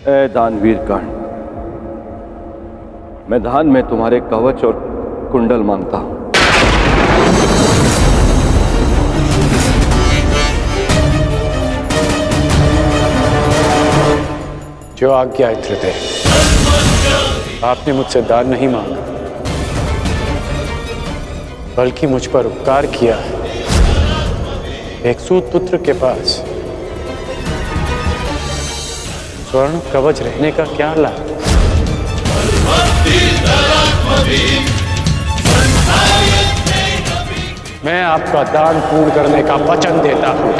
ए दानवीर कर्ण, मैं दान में तुम्हारे कवच और कुंडल मांगता हूं। जो आज्ञा है त्रिदेव, आपने मुझसे दान नहीं मांगा, बल्कि मुझ पर उपकार किया है। एक सूत पुत्र के पास स्वर्ण कवच रहने का क्या लाभ? मैं आपका दान पूर्ण करने का वचन देता हूं।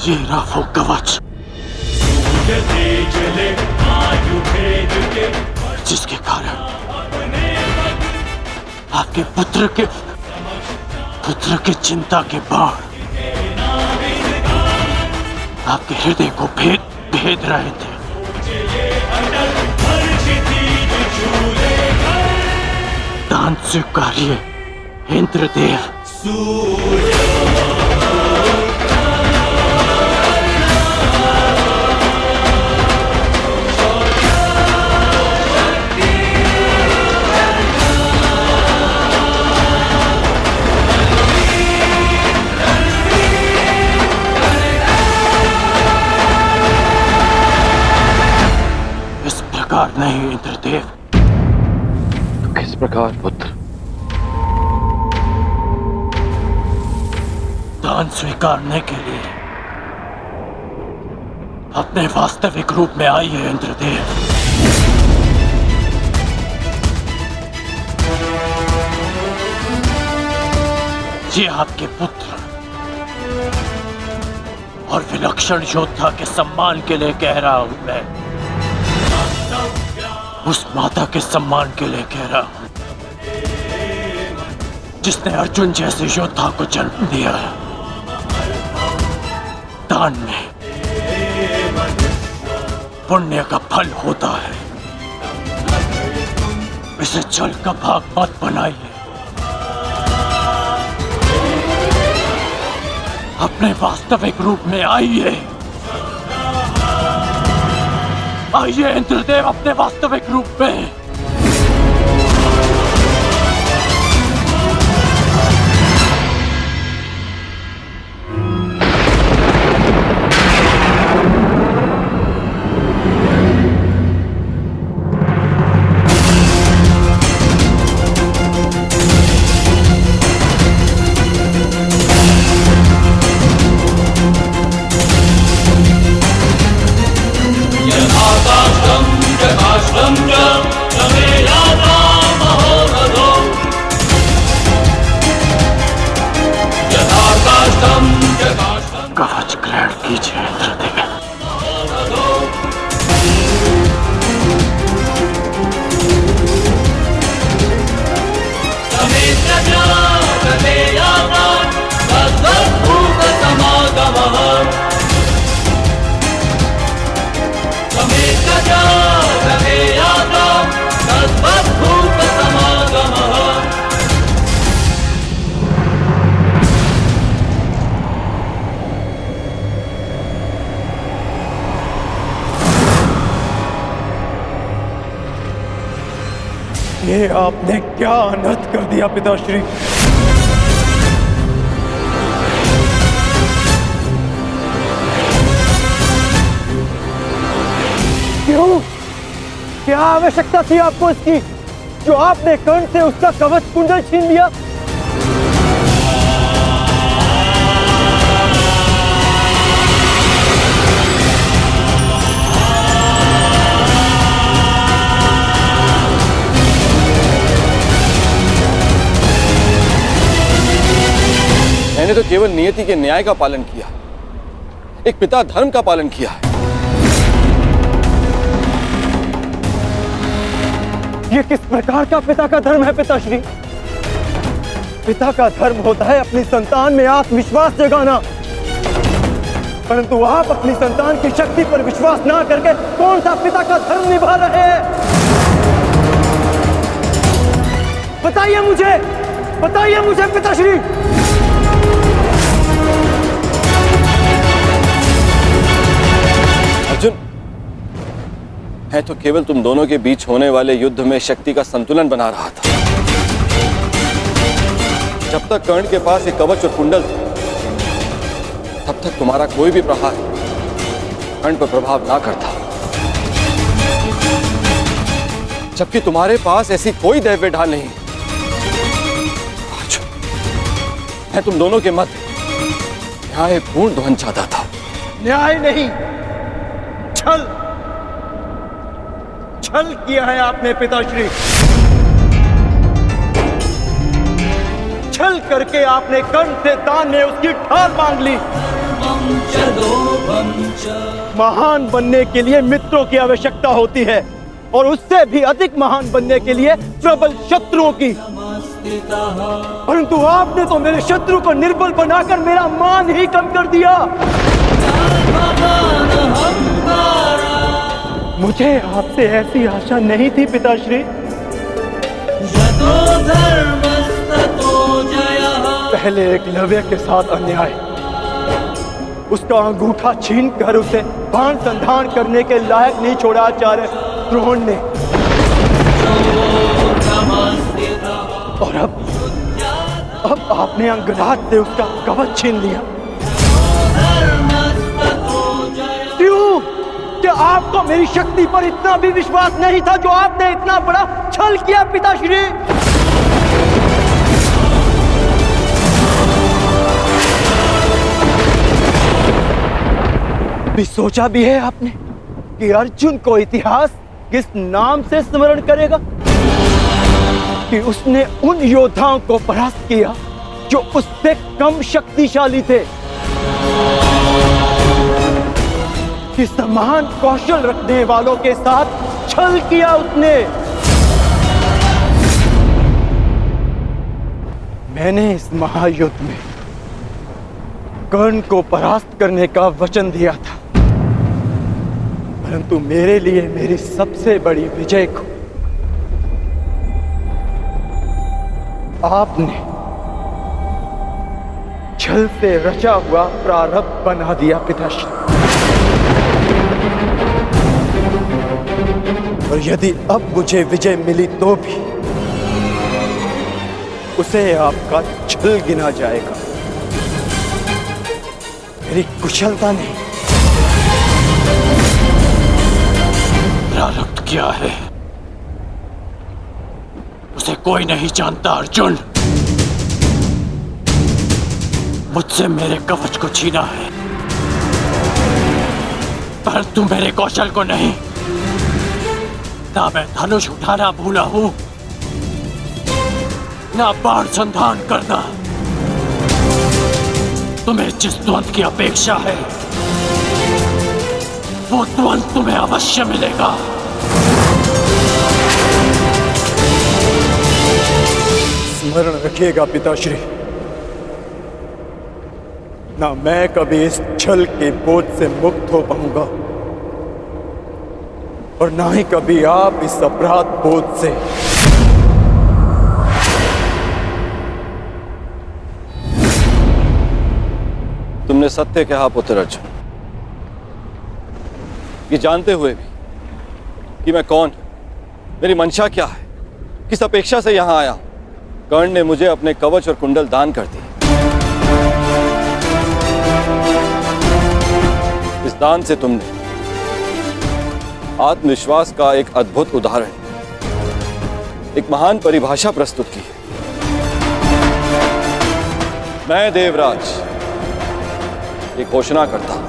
ये रहा वो कवच जिसके कारण आपके पुत्र के चिंता के बाण आपके हृदय को भेद रहे थे। दान स्वीकारिए इंद्रदेव। इस प्रकार नहीं इंद्रदेव। तो किस प्रकार पुत्र? दान स्वीकारने के लिए अपने वास्तविक रूप में आइए इंद्रदेव। ये आपके पुत्र और विलक्षण योद्धा के सम्मान के लिए कह रहा हूं मैं। उस माता के सम्मान के लिए कह रहा हूं जिसने अर्जुन जैसे योद्धा को जन्म दिया। दान में पुण्य का फल होता है। इसे जल का भाग मत बनाइए। अपने वास्तविक रूप में आइए। आइए इंद्रदेव अपने वास्तविक रूप में। कवच ग्रहण कीजिए इंद्रदेव। ये आपने क्या अनर्थ कर दिया पिताश्री। क्यों? क्या आवश्यकता थी आपको इसकी, जो आपने कर्ण से उसका कवच कुंडल छीन लिया? मैंने तो केवल नियति के न्याय का पालन किया, एक पिता धर्म का पालन किया है। ये किस प्रकार का पिता का धर्म है पिताश्री? पिता का धर्म होता है अपनी संतान में आत्मविश्वास जगाना, परंतु आप अपनी संतान की शक्ति पर विश्वास ना करके कौन सा पिता का धर्म निभा रहे हैं? बताइए मुझे पिताश्री। अर्जुन, मैं तो केवल तुम दोनों के बीच होने वाले युद्ध में शक्ति का संतुलन बना रहा था। जब तक कर्ण के पास एक कवच और कुंडल थे, तब तक तुम्हारा कोई भी प्रहार कर्ण पर प्रभाव ना करता। जबकि तुम्हारे पास ऐसी कोई दैव्य ढाल नहीं। आज मैं तुम दोनों के मध्य न्यायपूर्ण ध्वंस चाहता था। न्याय नहीं, छल किया है आपने पिताश्री। छल करके आपने कर्ण से दान में उसकी ढाल मांग ली। महान बनने के लिए मित्रों की आवश्यकता होती है और उससे भी अधिक महान बनने के लिए प्रबल शत्रुओं की। परंतु आपने तो मेरे शत्रु को निर्बल बनाकर मेरा मान ही कम कर दिया। मुझे आपसे ऐसी आशा नहीं थी पिताश्री। पहले एकलव्य के साथ अन्याय, उसका अंगूठा छीन कर उसे बाण संधान करने के लायक नहीं छोड़ा आचार्य द्रोण ने, और अब आपने अंगराज से उसका कवच छीन लिया। क्यों? क्या आपको मेरी शक्ति पर इतना भी विश्वास नहीं था जो आपने इतना बड़ा छल किया पिताश्री? भी सोचा भी है आपने कि अर्जुन को इतिहास किस नाम से स्मरण करेगा? कि उसने उन योद्धाओं को परास्त किया जो उससे कम शक्तिशाली थे, कि समान कौशल रखने वालों के साथ छल किया उसने। मैंने इस महायुद्ध में कर्ण को परास्त करने का वचन दिया था, परंतु मेरे लिए मेरी सबसे बड़ी विजय को आपने छल से रचा हुआ प्रारब्ध बना दिया पिताश्री। और यदि अब मुझे विजय मिली तो भी उसे आपका छल गिना जाएगा, मेरी कुशलता नहीं। प्रारब्ध क्या है उसे कोई नहीं जानता अर्जुन। मुझसे मेरे कवच को छीना है, परंतु मेरे कौशल को नहीं। ना मैं धनुष उठाना भूला हूं, ना बाण संधान करना। तुम्हें जिस द्वंद की अपेक्षा है वो द्वंद तुम्हें अवश्य मिलेगा। स्मरण रखिएगा पिताश्री, ना मैं कभी इस छल के बोझ से मुक्त हो पाऊंगा और ना ही कभी आप इस अपराध बोझ से। तुमने सत्य कहा पुत्र अर्जुन। ये जानते हुए भी कि मैं कौन, मेरी मंशा क्या है, किस अपेक्षा से यहां आया हूं, कर्ण ने मुझे अपने कवच और कुंडल दान कर दिए। इस दान से तुमने आत्मविश्वास का एक अद्भुत उदाहरण, एक महान परिभाषा प्रस्तुत की है। मैं देवराज ये घोषणा करता हूं,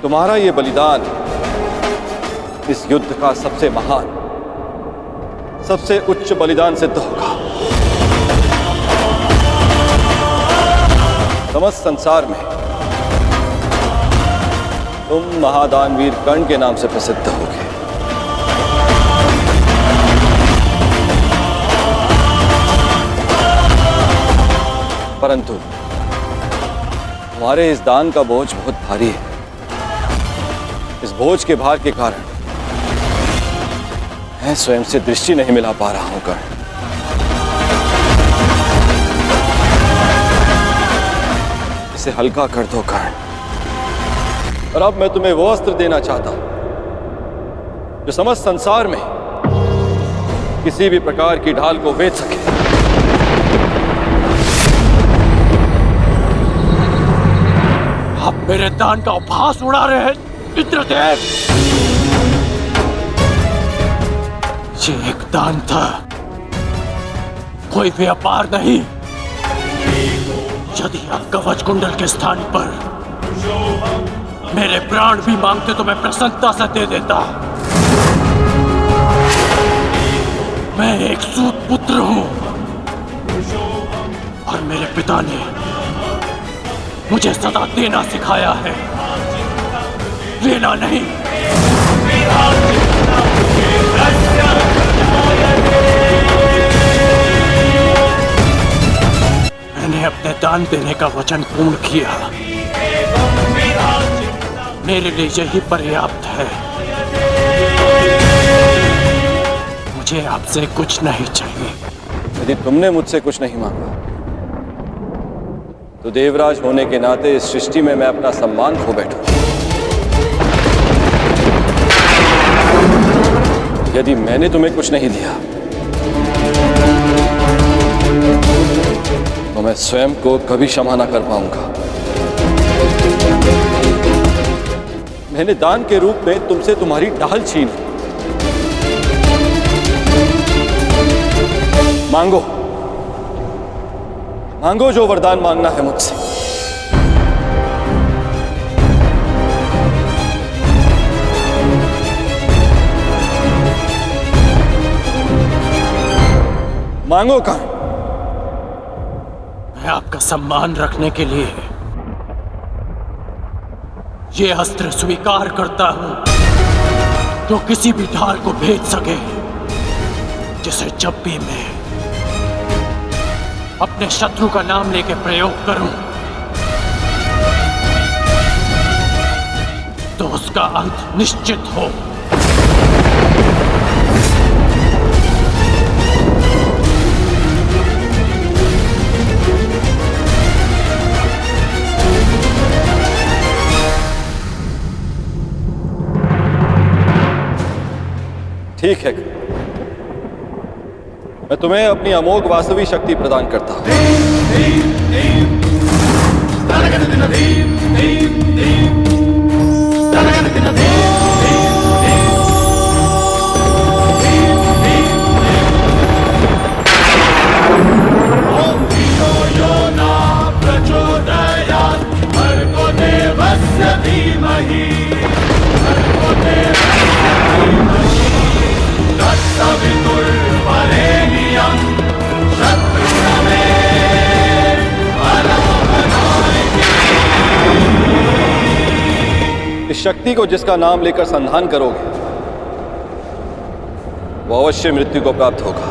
तुम्हारा ये बलिदान इस युद्ध का सबसे महान, सबसे उच्च बलिदान सिद्ध होगा। समस्त संसार में तुम महादानवीर कर्ण के नाम से प्रसिद्ध होगे। परंतु तुम्हारे इस दान का बोझ बहुत भारी है। इस बोझ के भार के कारण मैं स्वयं से दृष्टि नहीं मिला पा रहा हूं कर्ण। इसे हल्का कर दो कर्ण। और अब मैं तुम्हें वो अस्त्र देना चाहता हूं जो समस्त संसार में किसी भी प्रकार की ढाल को वेध सके। आप मेरे दान का उपहास उड़ा रहे हैं इंद्रदेव। ये एक दान था, कोई व्यापार नहीं। यदि आप कवच कुंडल के स्थान पर मेरे प्राण भी मांगते तो मैं प्रसन्नता से दे देता। मैं एक सूत पुत्र हूं और मेरे पिता ने मुझे सदा देना सिखाया है, लेना नहीं। मैंने अपने दान देने का वचन पूर्ण किया, मेरे लिए यही पर्याप्त है। मुझे आपसे कुछ नहीं चाहिए। यदि तुमने मुझसे कुछ नहीं मांगा तो देवराज होने के नाते इस सृष्टि में मैं अपना सम्मान खो बैठूं। यदि मैंने तुम्हें कुछ नहीं दिया तो मैं स्वयं को कभी क्षमा ना कर पाऊंगा। मैंने दान के रूप में तुमसे तुम्हारी ढाल छीन ली। मांगो, मांगो जो वरदान मांगना है मुझसे। मांगो कर्ण। मैं आपका सम्मान रखने के लिए ये अस्त्र स्वीकार करता हूं, जो किसी भी ढाल को भेद सके, जिसे जब भी मैं अपने शत्रु का नाम लेके प्रयोग करूं तो उसका अंत निश्चित हो। ठीक है, मैं तुम्हें अपनी अमोघ वास्तवी शक्ति प्रदान करता हूं। इस शक्ति को जिसका नाम लेकर संधान करोगे वो अवश्य मृत्यु को प्राप्त होगा,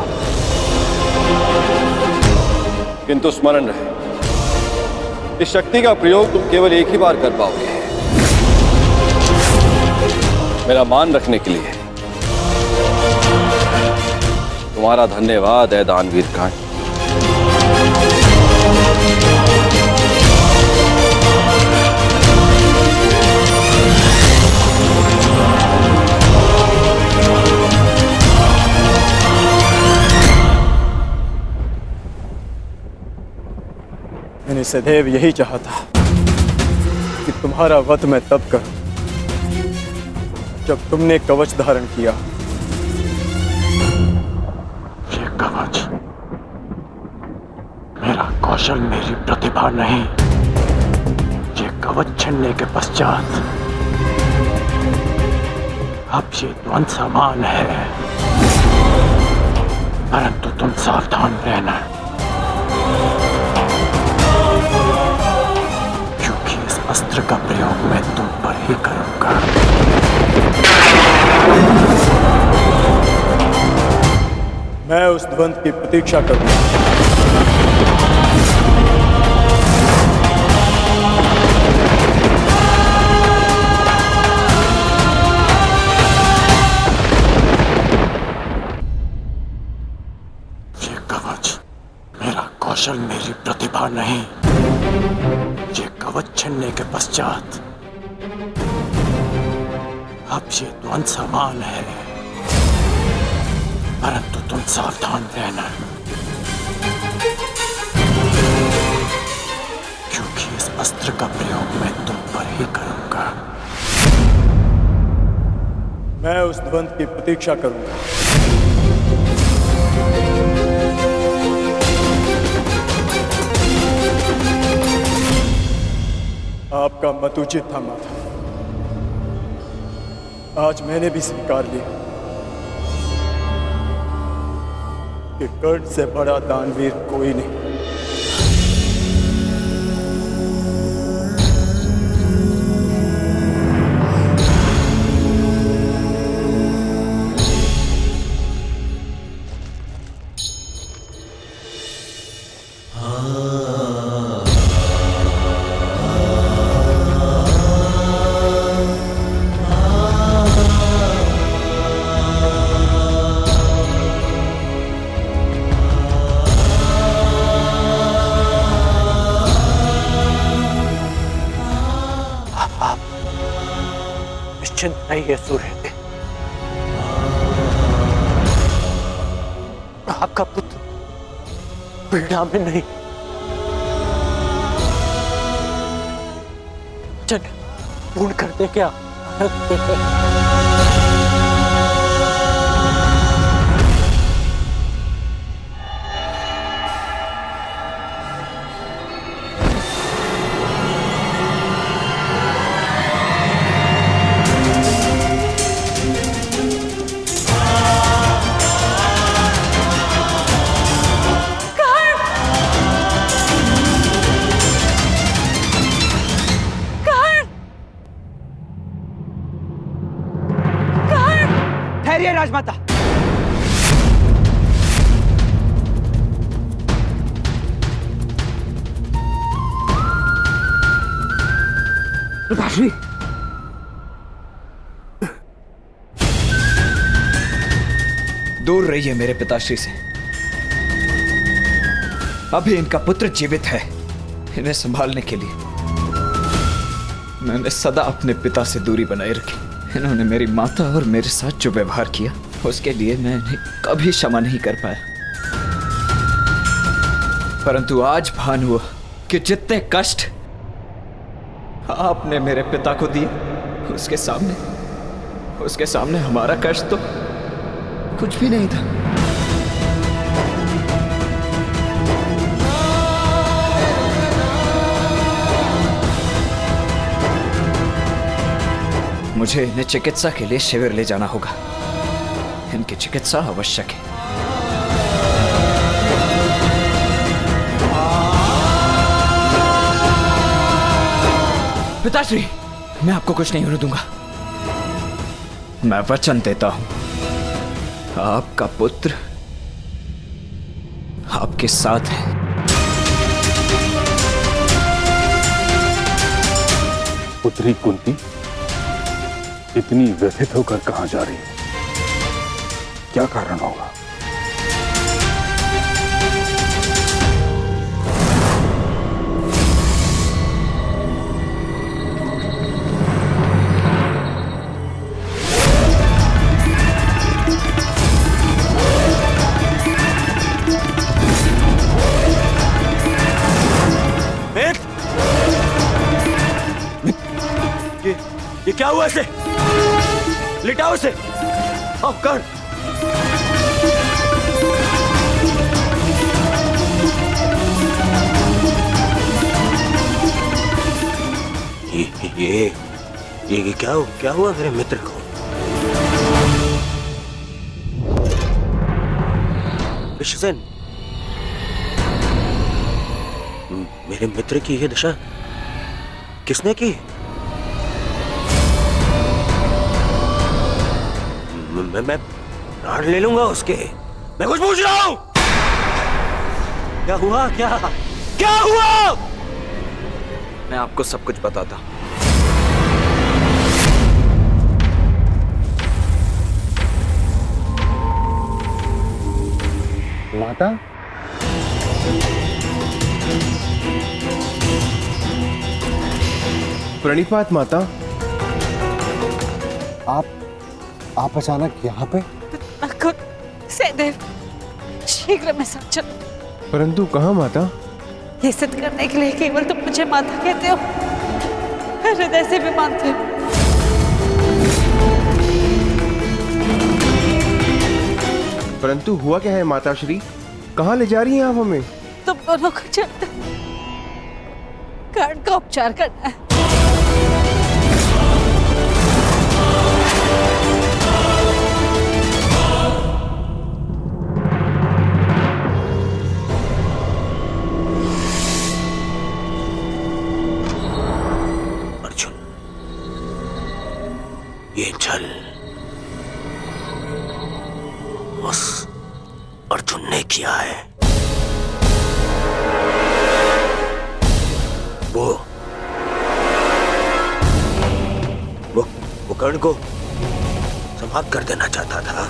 किंतु स्मरण रहे, इस शक्ति का प्रयोग तुम केवल एक ही बार कर पाओगे, मेरा मान रखने के लिए। तुम्हारा धन्यवाद है दानवीर कर्ण। मैंने सदैव यही चाहा था कि तुम्हारा वध मैं तब करूं जब तुमने कवच धारण किया। ये कवच मेरा कौशल, मेरी प्रतिभा नहीं। ये कवच छीनने के पश्चात अब ये द्वंद समान है, परंतु तुम सावधान रहना, क्योंकि इस अस्त्र का प्रयोग मैं तुम पर ही करूंगा। मैं उस द्वंद की प्रतीक्षा करूंगा। ये कवच मेरा कौशल, मेरी प्रतिभा नहीं। ये कवच छीनने के पश्चात अब ये द्वंद समान है, परंतु तुम सावधान रहना, क्योंकि इस अस्त्र का प्रयोग मैं तुम पर ही करूंगा। मैं उस द्वंद की प्रतीक्षा करूंगा। आपका मत उचित था माता। आज मैंने भी स्वीकार लिया कि कर्ण से बड़ा दानवीर कोई नहीं। नहीं है सूर्यदेव। आपका पुत्र पीड़ा में नहीं, चल पूर्ण कर दे क्या? ठहरिए राजमाता। पिताश्री, दूर रहिए मेरे पिताश्री से। अभी इनका पुत्र जीवित है। इन्हें संभालने के लिए मैंने सदा अपने पिता से दूरी बनाए रखी। इन्होंने मेरी माता और मेरे साथ जो व्यवहार किया, उसके लिए मैं इन्हें कभी क्षमा नहीं कर पाया। परंतु आज भान हुआ कि जितने कष्ट आपने मेरे पिता को दिए, उसके सामने हमारा कष्ट तो कुछ भी नहीं था। मुझे इन्हें चिकित्सा के लिए शिविर ले जाना होगा। इनकी चिकित्सा आवश्यक है। पिताश्री, मैं आपको कुछ नहीं होने दूंगा। मैं वचन देता हूं, आपका पुत्र आपके साथ है। पुत्री कुंती इतनी व्यथित होकर कहां जा रही है? क्या कारण होगा? ये क्या हुआ इसे? लिटाओ इसे। आओ कर। ये क्या हुआ मेरे मित्र को? विश्वसेन, मेरे मित्र की ये दशा किसने की? मैं प्राण ले लूंगा उसके। मैं कुछ पूछ रहा हूं। क्या हुआ? क्या हुआ? मैं आपको सब कुछ बताता हूं। माता, प्रणिपात माता। आप अचानक यहाँ पे? सहदेव, शीघ्र में सब चलो। परंतु कहाँ माता? ये सिद्ध करने के लिए केवल तुम मुझे माता कहते हो, हृदय से भी मानते हो। परंतु हुआ क्या है माता श्री? कहाँ ले जा रही हैं आप हमें? तुम दोनों को चलते कर्ण का उपचार करना है। ये छल उस अर्जुन ने किया है। वो कर्ण को समाप्त कर देना चाहता था।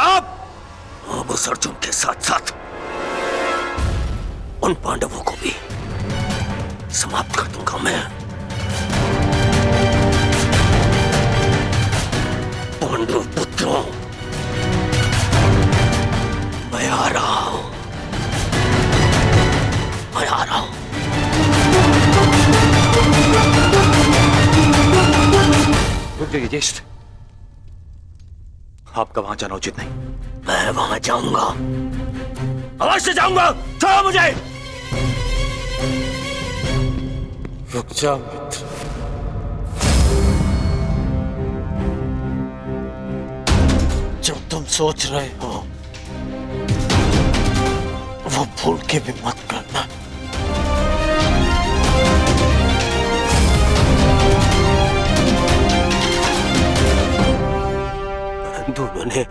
अब उस अर्जुन के साथ साथ उन पांडवों को भी समाप्त कर दूंगा मैं। देखिए ज्येष्ठ, आपका वहां जाना उचित नहीं। मैं वहां जाऊंगा, अवश्य जाऊंगा। छोड़ो मुझे। रुक जा मित्र। जो तुम सोच रहे हो वो भूल के भी मत करना। परंतु उन्होंने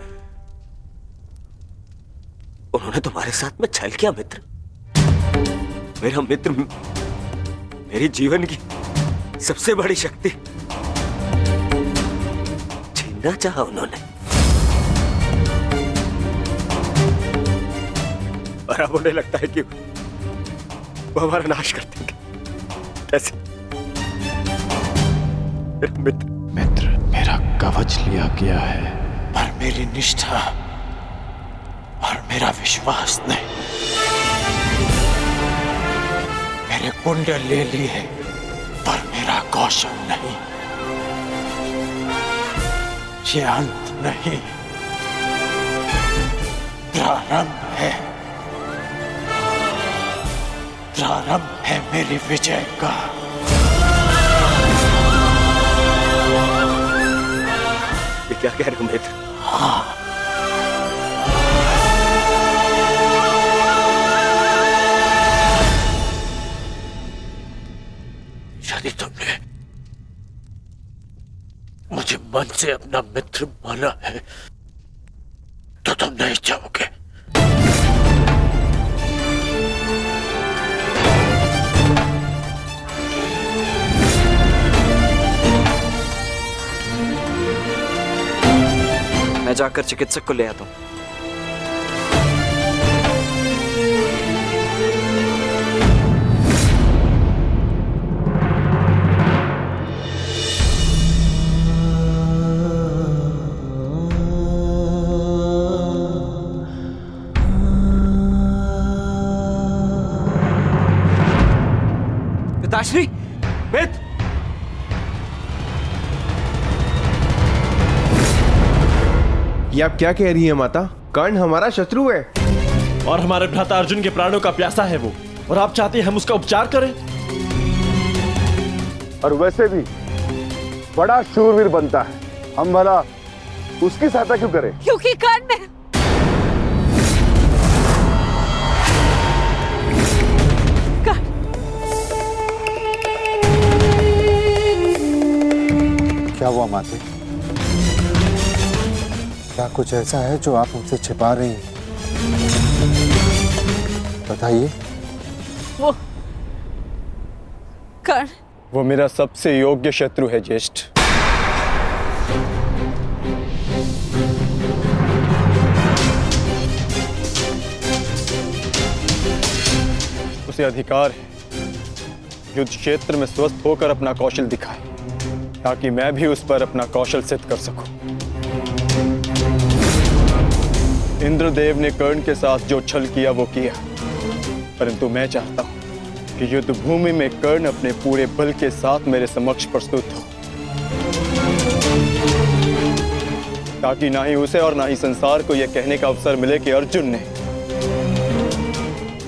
तुम्हारे साथ में छल किया मित्र। मेरा मित्र मेरी जीवन की सबसे बड़ी शक्ति छीनना चाहा उन्होंने, और अब उन्हें लगता है कि वो हमारा नाश कर देंगे। कैसे? मित्र, मेरा कवच लिया गया है, पर मेरी निष्ठा और मेरा विश्वास नहीं। मेरे कुंडल ले लिए, पर मेरा कौशल नहीं। ये अंत नहीं, प्रारंभ है। प्रारंभ है मेरी विजय का। ये क्या कह रहे हो मित्र? हाँ, यदि तुमने मुझे मन से अपना मित्र माना है तो तुम नहीं चाहोगे। मैं जाकर चिकित्सक को ले आता हूं। पिताश्री, मित्र, ये आप क्या कह रही है माता? कर्ण हमारा शत्रु है और हमारे भ्राता अर्जुन के प्राणों का प्यासा है वो, और आप चाहते हैं हम उसका उपचार करें? और वैसे भी बड़ा शूरवीर बनता है, हम भला उसकी सहायता क्यों करें? क्योंकि कर्ण क्या हुआ माते? क्या कुछ ऐसा है जो आप हमसे छिपा रही हैं? बताइए। वो कर्ण, वो मेरा सबसे योग्य शत्रु है ज्येष्ठ। उसे अधिकार है युद्ध क्षेत्र में स्वस्थ होकर अपना कौशल दिखाए, ताकि मैं भी उस पर अपना कौशल सिद्ध कर सकूं। इंद्रदेव ने कर्ण के साथ जो छल किया वो किया, परंतु मैं चाहता हूं कि युद्ध भूमि में कर्ण अपने पूरे बल के साथ मेरे समक्ष प्रस्तुत हो, ताकि ना ही उसे और ना ही संसार को यह कहने का अवसर मिले कि अर्जुन ने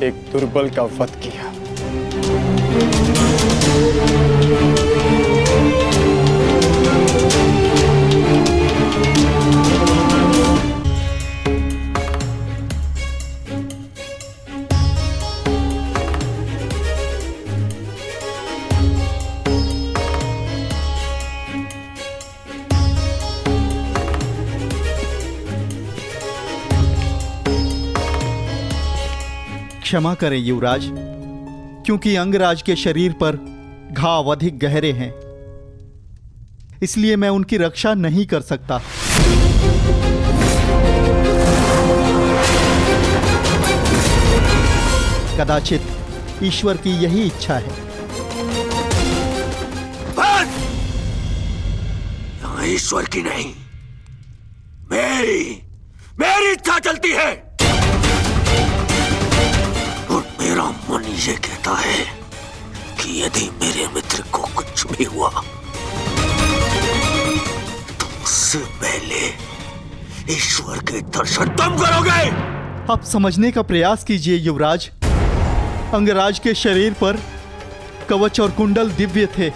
एक दुर्बल का वध किया। क्षमा करें युवराज, क्योंकि अंगराज के शरीर पर घाव अधिक गहरे हैं, इसलिए मैं उनकी रक्षा नहीं कर सकता। कदाचित ईश्वर की यही इच्छा है। यहाँ ईश्वर की नहीं, मेरी इच्छा चलती है, और मेरा मन ये कहता है कि यदि मेरे मित्र को कुछ भी हुआ सबसे पहले ईश्वर के दर्शन तुम करोगे। आप समझने का प्रयास कीजिए युवराज। अंगराज के शरीर पर कवच और कुंडल दिव्य थे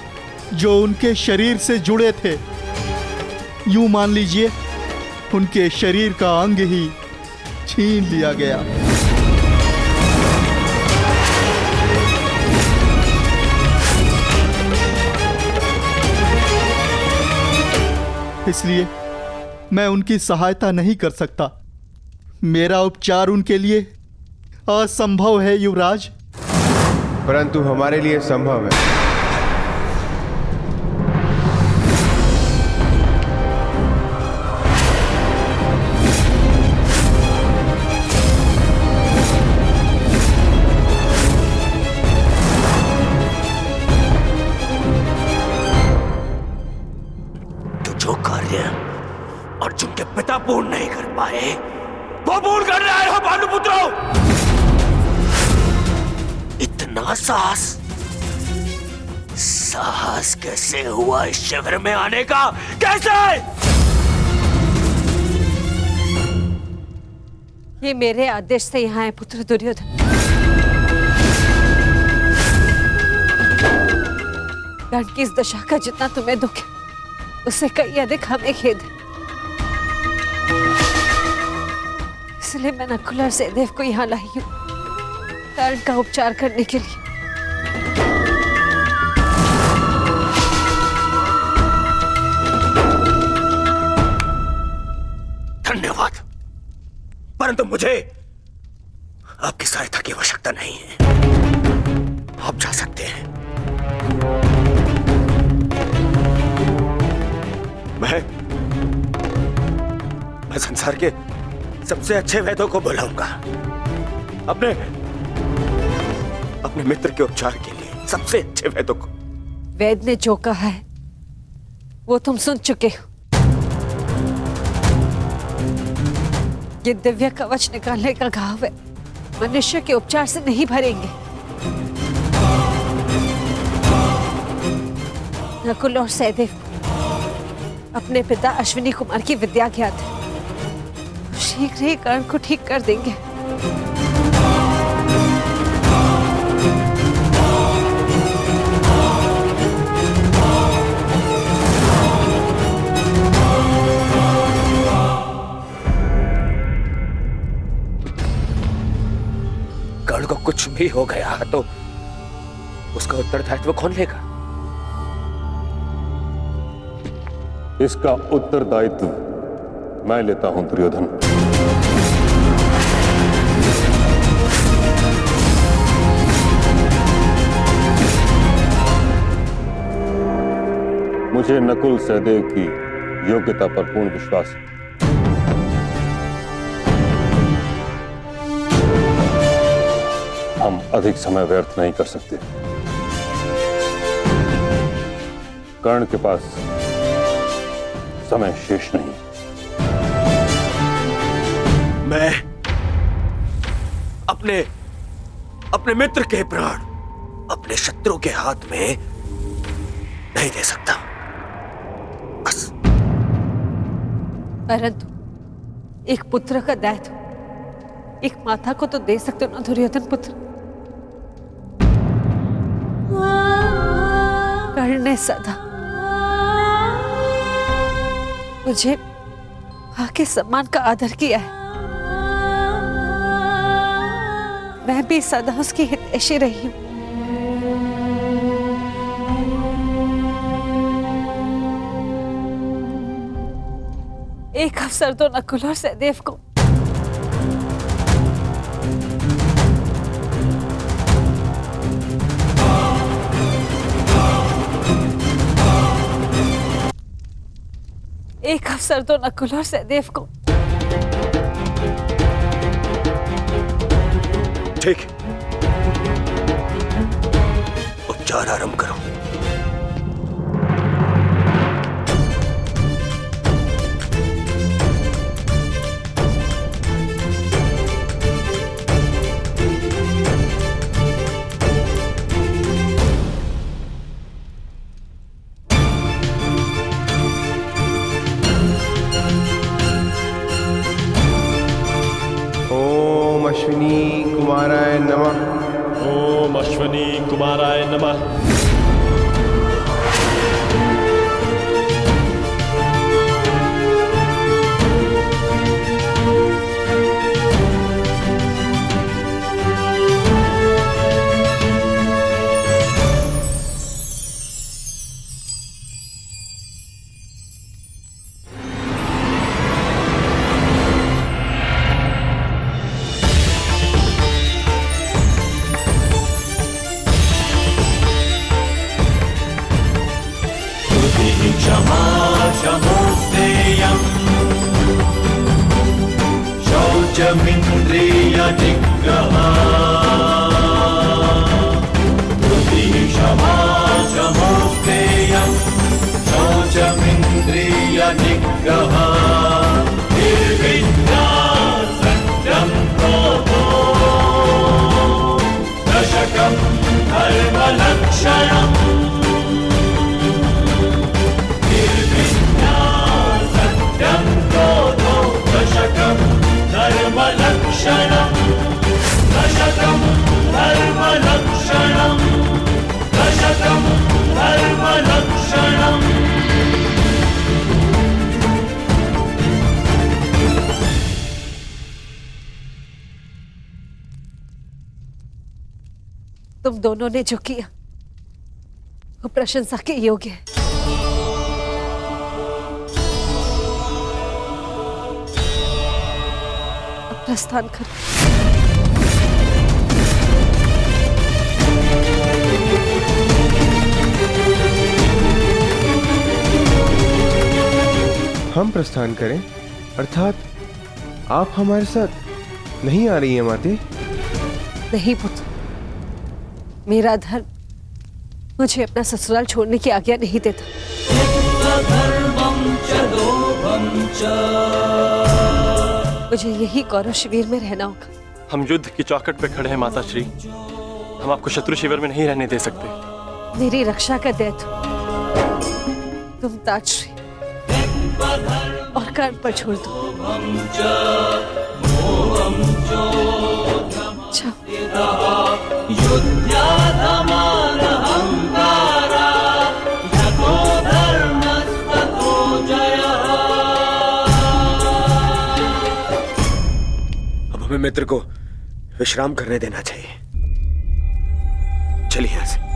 जो उनके शरीर से जुड़े थे। यूं मान लीजिए उनके शरीर का अंग ही छीन लिया गया। इसलिए मैं उनकी सहायता नहीं कर सकता। मेरा उपचार उनके लिए असंभव है युवराज। परंतु हमारे लिए संभव है। तो जो कार्य अर्जुन के पिता पूर्ण नहीं कर पाए वो पूर्ण कर रहे हो भानुपुत्रों। इतना साहस कैसे हुआ इस शिविर में आने का? कैसे? ये मेरे आदेश से यहाँ है पुत्र दुर्योधन। कर्ण की इस दशा का जितना तुम्हें दुख है उससे कई अधिक हमें खेद है। इसलिए मैं नकुल और सहदेव को यहाँ लाई हूँ कर्ण का उपचार करने के लिए। धन्यवाद, परंतु मुझे आपकी सहायता की आवश्यकता नहीं है। आप जा सकते हैं। मैं संसार के सबसे अच्छे वैद्यों को बुलाऊंगा अपने मित्र के उपचार के लिए। सबसे अच्छे वैद्यों को। वैद्य ने जो कहा है वो तुम सुन चुके हो। ये दिव्य कवच निकालने का घाव है, मनुष्य के उपचार से नहीं भरेंगे। नकुल और सहदेव अपने पिता अश्विनी कुमार की विद्या ज्ञात है, शीघ्र ही कर्ण को ठीक कर देंगे। कर्ण को कुछ भी हो गया तो उसका उत्तरदायित्व कौन लेगा? इसका उत्तरदायित्व मैं लेता हूं दुर्योधन। मुझे नकुल सहदेव की योग्यता पर पूर्ण विश्वास है। हम अधिक समय व्यर्थ नहीं कर सकते। कर्ण के पास समय शेष नहीं। मैं अपने मित्र के प्राण अपने शत्रु के हाथ में नहीं दे सकता। बस। परंतु एक पुत्र का दायित्व एक माता को तो दे सकते हो ना दुर्योधन पुत्र। कर्ण ने सदा मुझे मां के सम्मान का आदर किया है। मैं भी सदा उसकी हितैषी रही हूं। एक अवसर तो नकुल और सहदेव को नकुल और सहदेव को। ठीक, उपचार आरंभ करो। अश्विनी कुमाराय नमः। ओम अश्विनी कुमाराय नमः। शौचमिन्द्रिय निग्रहा क्षमा शमोस्तेयम् शौचमिन्द्रिय निग्रहा निर्विद्या सत्यं क्रोधो दशकं धर्मलक्षणम् निर्विद्या सत्यं क्रोधो दशकं धर्मलक्षणम् दशकं धर्मलक्षणम् दशकं धर्मलक्षणम्। तुम दोनों ने जो किया वो प्रशंसा के योग्य है। अब प्रस्थान करो। हम प्रस्थान करें, अर्थात आप हमारे साथ नहीं आ रही हैं माते? नहीं पुत्र, मेरा धर्म मुझे अपना ससुराल छोड़ने की आज्ञा नहीं देता। मुझे यही कौरव शिविर में रहना होगा। हम युद्ध की चौखट पे खड़े हैं माता श्री, हम आपको शत्रु शिविर में नहीं रहने दे सकते। मेरी रक्षा का दायित्व तुम ताजश्री और कर्ण पर छोड़ दो। अब हमें मित्र को विश्राम करने देना चाहिए। चलिए यहाँ से।